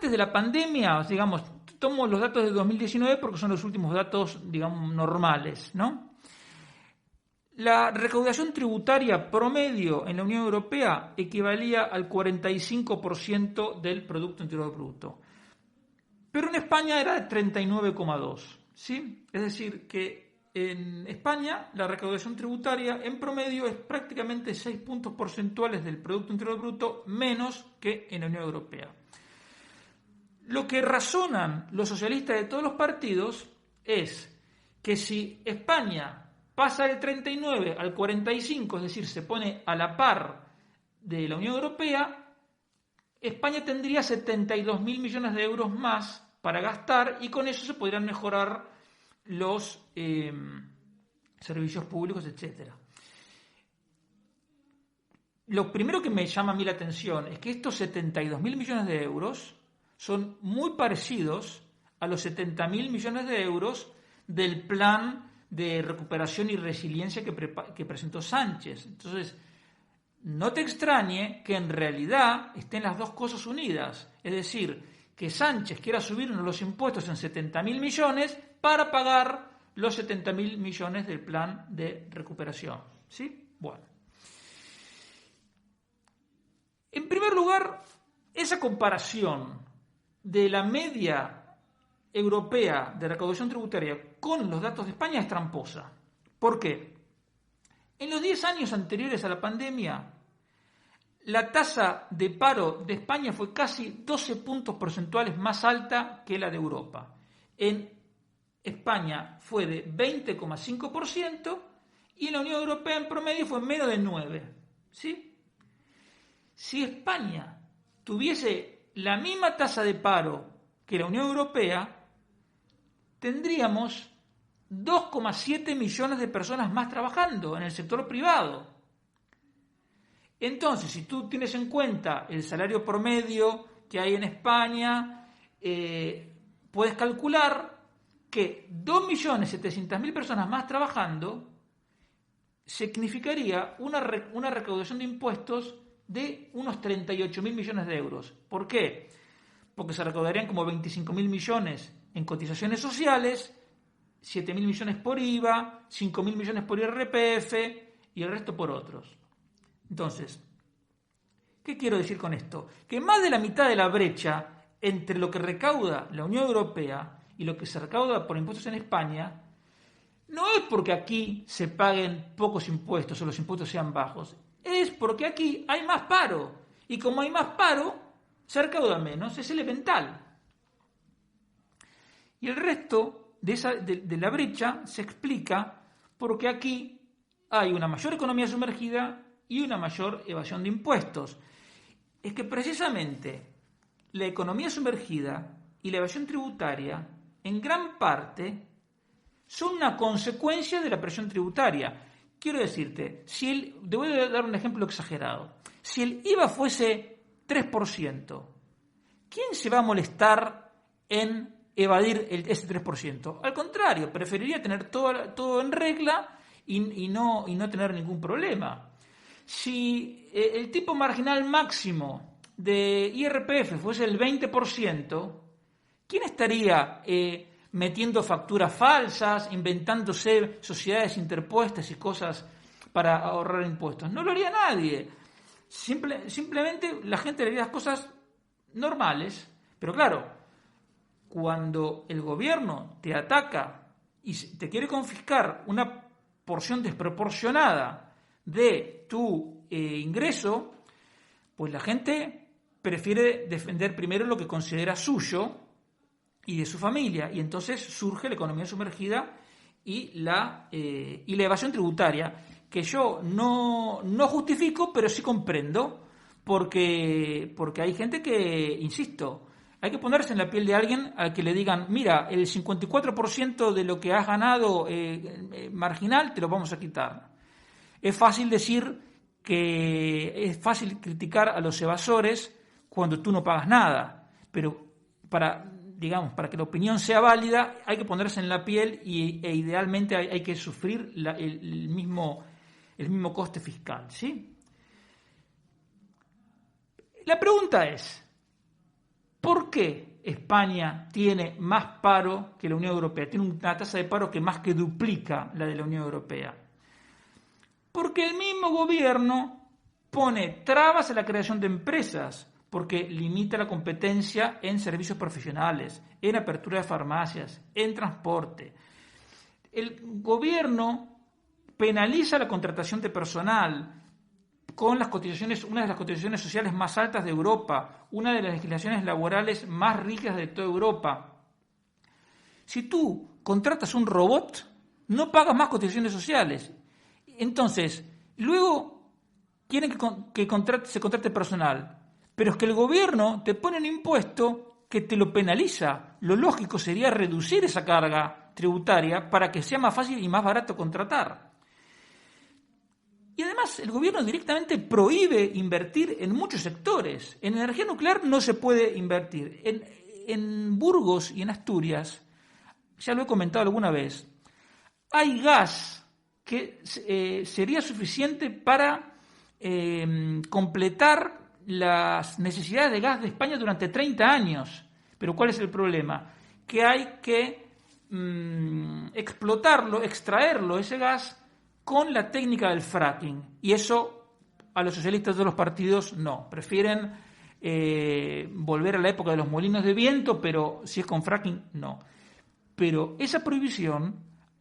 antes de la pandemia, digamos, tomo los datos de 2019 porque son los últimos datos, digamos, normales, ¿no? La recaudación tributaria promedio en la Unión Europea equivalía al 45% del Producto Interior Bruto. Pero en España era de 39,2%, ¿sí? Es decir, que en España la recaudación tributaria en promedio es prácticamente 6 puntos porcentuales del Producto Interior Bruto menos que en la Unión Europea. Lo que razonan los socialistas de todos los partidos es que si España pasa del 39 al 45, es decir, se pone a la par de la Unión Europea, España tendría 72.000 millones de euros más para gastar y con eso se podrían mejorar los servicios públicos, etc. Lo primero que me llama a mí la atención es que estos 72.000 millones de euros son muy parecidos a los 70.000 millones de euros del plan de recuperación y resiliencia que presentó Sánchez. Entonces, no te extrañe que en realidad estén las dos cosas unidas. Es decir, que Sánchez quiera subirnos los impuestos en 70.000 millones para pagar los 70.000 millones del plan de recuperación. ¿Sí? Bueno. En primer lugar, esa comparación de la media europea de recaudación tributaria con los datos de España es tramposa. ¿Por qué? En los 10 años anteriores a la pandemia, la tasa de paro de España fue casi 12 puntos porcentuales más alta que la de Europa. En España fue de 20,5% y en la Unión Europea en promedio fue menos de 9%. ¿Sí? Si España tuviese la misma tasa de paro que la Unión Europea, tendríamos 2,7 millones de personas más trabajando en el sector privado. Entonces, si tú tienes en cuenta el salario promedio que hay en España, puedes calcular que 2.700.000 personas más trabajando significaría una recaudación de impuestos de unos 38.000 millones de euros. ¿Por qué? Porque se recaudarían como 25.000 millones en cotizaciones sociales, 7.000 millones por IVA, 5.000 millones por IRPF y el resto por otros. Entonces, ¿qué quiero decir con esto? Que más de la mitad de la brecha entre lo que recauda la Unión Europea y lo que se recauda por impuestos en España no es porque aquí se paguen pocos impuestos o los impuestos sean bajos, es porque aquí hay más paro. Y como hay más paro, se recauda menos, es elemental. Y el resto de la brecha se explica porque aquí hay una mayor economía sumergida y una mayor evasión de impuestos. Es que precisamente la economía sumergida y la evasión tributaria, en gran parte, son una consecuencia de la presión tributaria. Quiero decirte, te voy a dar un ejemplo exagerado. Si el IVA fuese 3%, ¿quién se va a molestar en evadir ese 3%? Al contrario, preferiría tener todo en regla y no tener ningún problema. Si el tipo marginal máximo de IRPF fuese el 20%, ¿quién estaría metiendo facturas falsas, inventándose sociedades interpuestas y cosas para ahorrar impuestos? No lo haría nadie. Simplemente la gente haría las cosas normales, pero claro, cuando el gobierno te ataca y te quiere confiscar una porción desproporcionada de tu ingreso, pues la gente prefiere defender primero lo que considera suyo y de su familia, y entonces surge la economía sumergida y la evasión tributaria, que yo no justifico, pero sí comprendo, porque hay gente que, insisto, hay que ponerse en la piel de alguien al que le digan, mira, el 54% de lo que has ganado marginal te lo vamos a quitar. Es fácil decir que es fácil criticar a los evasores cuando tú no pagas nada, pero para que la opinión sea válida hay que ponerse en la piel e idealmente hay que sufrir el mismo coste fiscal, ¿sí? La pregunta es, ¿Por qué España tiene más paro que la Unión Europea? Tiene una tasa de paro que más que duplica la de la Unión Europea. Porque el mismo gobierno pone trabas a la creación de empresas, porque limita la competencia en servicios profesionales, en apertura de farmacias, en transporte. El gobierno penaliza la contratación de personal con las cotizaciones, una de las cotizaciones sociales más altas de Europa, una de las legislaciones laborales más ricas de toda Europa. Si tú contratas un robot, no pagas más cotizaciones sociales. Entonces, luego quieren que se contrate personal, pero es que el gobierno te pone un impuesto que te lo penaliza. Lo lógico sería reducir esa carga tributaria para que sea más fácil y más barato contratar. Y además el gobierno directamente prohíbe invertir en muchos sectores. En energía nuclear no se puede invertir. En Burgos y en Asturias, ya lo he comentado alguna vez, hay gas que sería suficiente para completar las necesidades de gas de España durante 30 años. Pero ¿cuál es el problema? Que hay que explotarlo, extraerlo, ese gas, con la técnica del fracking. Y eso a los socialistas de los partidos no. Prefieren volver a la época de los molinos de viento, pero si es con fracking, no. Pero esa prohibición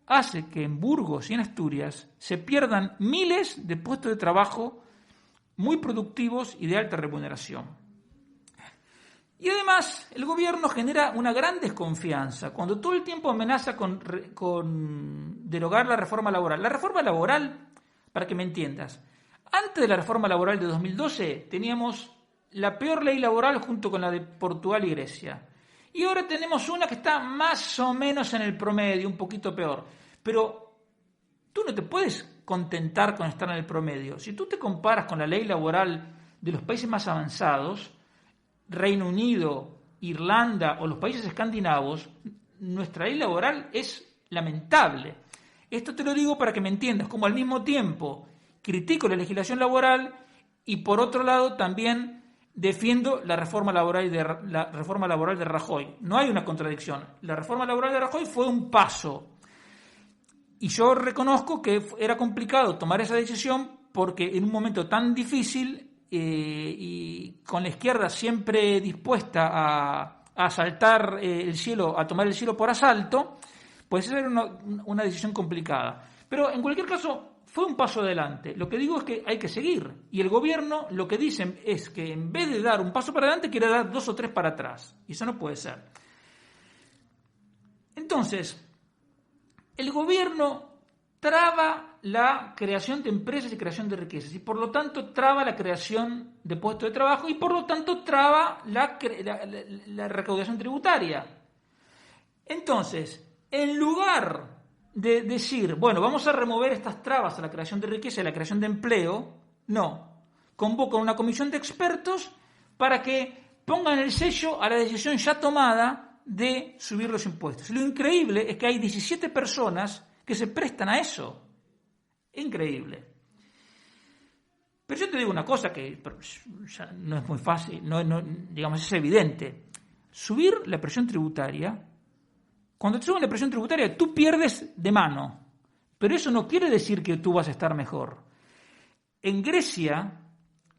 hace que en Burgos y en Asturias se pierdan miles de puestos de trabajo muy productivos y de alta remuneración. Y además, el gobierno genera una gran desconfianza cuando todo el tiempo amenaza con derogar la reforma laboral. La reforma laboral, para que me entiendas, antes de la reforma laboral de 2012 teníamos la peor ley laboral junto con la de Portugal y Grecia. Y ahora tenemos una que está más o menos en el promedio, un poquito peor. Pero tú no te puedes contentar con estar en el promedio. Si tú te comparas con la ley laboral de los países más avanzados, Reino Unido, Irlanda o los países escandinavos, nuestra ley laboral es lamentable. Esto te lo digo para que me entiendas, como al mismo tiempo critico la legislación laboral y por otro lado también defiendo la reforma laboral de Rajoy. No hay una contradicción. La reforma laboral de Rajoy fue un paso. Y yo reconozco que era complicado tomar esa decisión porque en un momento tan difícil y con la izquierda siempre dispuesta a asaltar el cielo, a tomar el cielo por asalto, pues esa era una decisión complicada. Pero en cualquier caso fue un paso adelante. Lo que digo es que hay que seguir. Y el gobierno lo que dicen es que en vez de dar un paso para adelante, quiere dar 2 o 3 para atrás. Y eso no puede ser. Entonces, el gobierno traba la creación de empresas y creación de riquezas y por lo tanto traba la creación de puestos de trabajo y por lo tanto traba la recaudación tributaria. Entonces, en lugar de decir, bueno, vamos a remover estas trabas a la creación de riqueza y a la creación de empleo, no. Convocan una comisión de expertos para que pongan el sello a la decisión ya tomada de subir los impuestos. Lo increíble es que hay 17 personas que se prestan a eso. Increíble. Pero yo te digo una cosa que ya no es muy fácil, digamos, es evidente. Subir la presión tributaria, cuando te suben la presión tributaria, tú pierdes de mano. Pero eso no quiere decir que tú vas a estar mejor. En Grecia,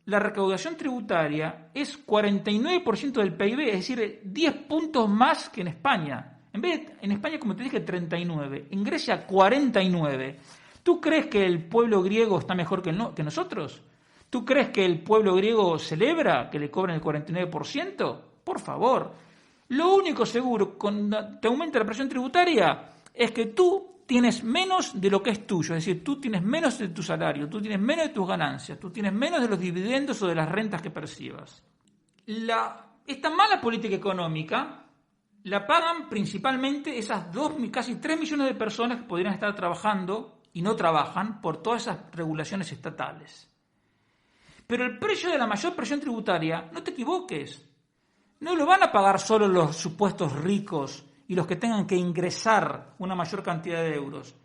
la recaudación tributaria es 49% del PIB, es decir, 10 puntos más que en España. En España, como te dije, 39. En Grecia, 49. ¿Tú crees que el pueblo griego está mejor que nosotros? ¿Tú crees que el pueblo griego celebra que le cobren el 49%? Por favor. Lo único seguro cuando te aumenta la presión tributaria es que tú tienes menos de lo que es tuyo. Es decir, tú tienes menos de tu salario, tú tienes menos de tus ganancias, tú tienes menos de los dividendos o de las rentas que percibas. Esta mala política económica la pagan principalmente esas casi 3 millones de personas que podrían estar trabajando y no trabajan por todas esas regulaciones estatales. Pero el precio de la mayor presión tributaria, no te equivoques, no lo van a pagar solo los supuestos ricos y los que tengan que ingresar una mayor cantidad de euros.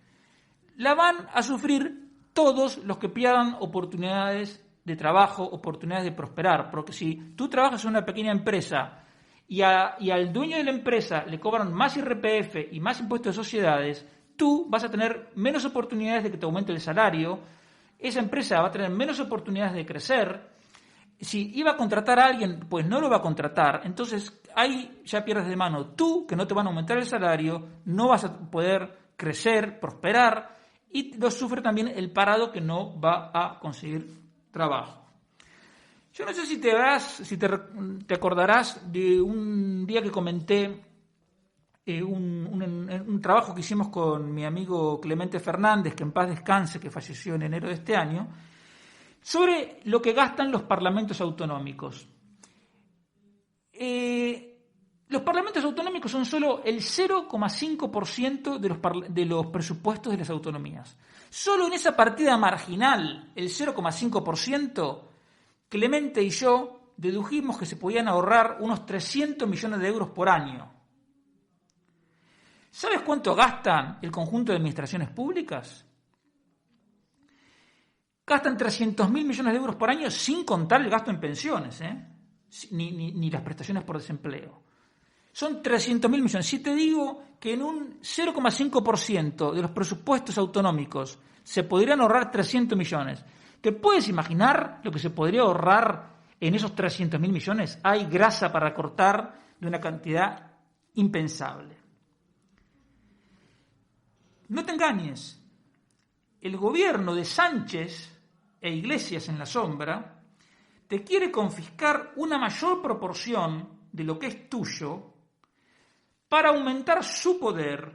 La van a sufrir todos los que pierdan oportunidades de trabajo, oportunidades de prosperar. Porque si tú trabajas en una pequeña empresa y al dueño de la empresa le cobran más IRPF y más impuestos de sociedades, tú vas a tener menos oportunidades de que te aumente el salario, esa empresa va a tener menos oportunidades de crecer. Si iba a contratar a alguien, pues no lo va a contratar. Entonces ahí ya pierdes de mano tú, que no te van a aumentar el salario, no vas a poder crecer, prosperar, y lo sufre también el parado, que no va a conseguir trabajo. Yo no sé si te acordarás de un día que comenté un trabajo que hicimos con mi amigo Clemente Fernández, que en paz descanse, que falleció en enero de este año, sobre lo que gastan los parlamentos autonómicos. Los parlamentos autonómicos son solo el 0,5% de los presupuestos de las autonomías. Solo en esa partida marginal, el 0,5%, Clemente y yo dedujimos que se podían ahorrar unos 300 millones de euros por año. ¿Sabes cuánto gastan el conjunto de administraciones públicas? Gastan 300.000 millones de euros por año, sin contar el gasto en pensiones, ni las prestaciones por desempleo. Son 300.000 millones. Si te digo que en un 0,5% de los presupuestos autonómicos se podrían ahorrar 300 millones, ¿te puedes imaginar lo que se podría ahorrar en esos 300.000 millones? Hay grasa para cortar de una cantidad impensable. No te engañes. El gobierno de Sánchez e Iglesias en la sombra te quiere confiscar una mayor proporción de lo que es tuyo para aumentar su poder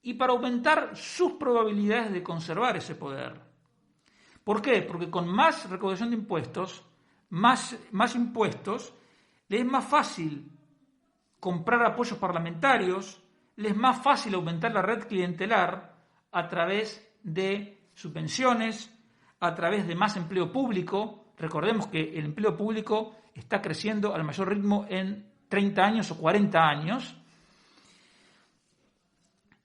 y para aumentar sus probabilidades de conservar ese poder. ¿Por qué? Porque con más recaudación de impuestos, más impuestos, les es más fácil comprar apoyos parlamentarios, les es más fácil aumentar la red clientelar a través de subvenciones, a través de más empleo público. Recordemos que el empleo público está creciendo al mayor ritmo en 30 años o 40 años.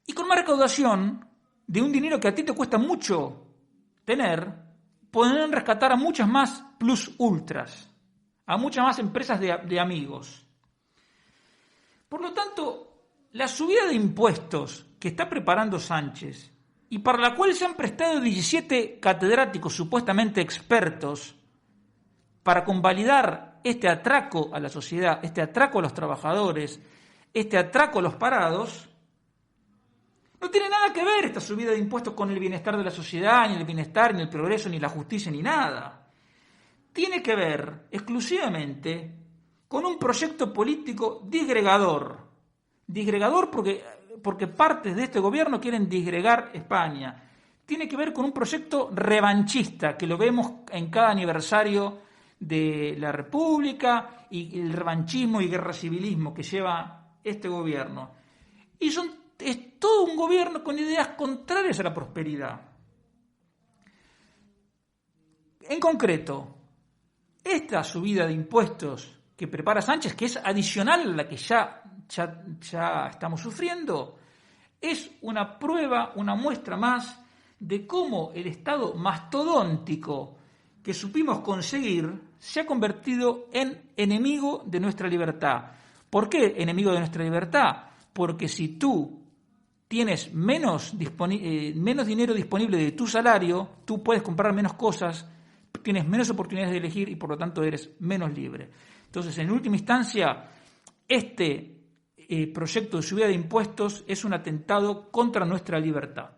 Y con más recaudación de un dinero que a ti te cuesta mucho tener, podrán rescatar a muchas más plus ultras, a muchas más empresas de amigos. Por lo tanto, la subida de impuestos que está preparando Sánchez, y para la cual se han prestado 17 catedráticos supuestamente expertos para convalidar este atraco a la sociedad, este atraco a los trabajadores, este atraco a los parados, no tiene nada que ver esta subida de impuestos con el bienestar de la sociedad, ni el bienestar, ni el progreso, ni la justicia, ni nada. Tiene que ver exclusivamente con un proyecto político disgregador. Disgregador porque partes de este gobierno quieren disgregar España. Tiene que ver con un proyecto revanchista, que lo vemos en cada aniversario de la República, y el revanchismo y guerra civilismo que lleva este gobierno. Y es todo un gobierno con ideas contrarias a la prosperidad. En concreto, esta subida de impuestos que prepara Sánchez, que es adicional a la que ya estamos sufriendo, es una prueba, una muestra más de cómo el Estado mastodóntico que supimos conseguir se ha convertido en enemigo de nuestra libertad. ¿Por qué enemigo de nuestra libertad? Porque si tú tienes menos dinero disponible de tu salario, tú puedes comprar menos cosas, tienes menos oportunidades de elegir y por lo tanto eres menos libre. Entonces, en última instancia, este proyecto de subida de impuestos es un atentado contra nuestra libertad.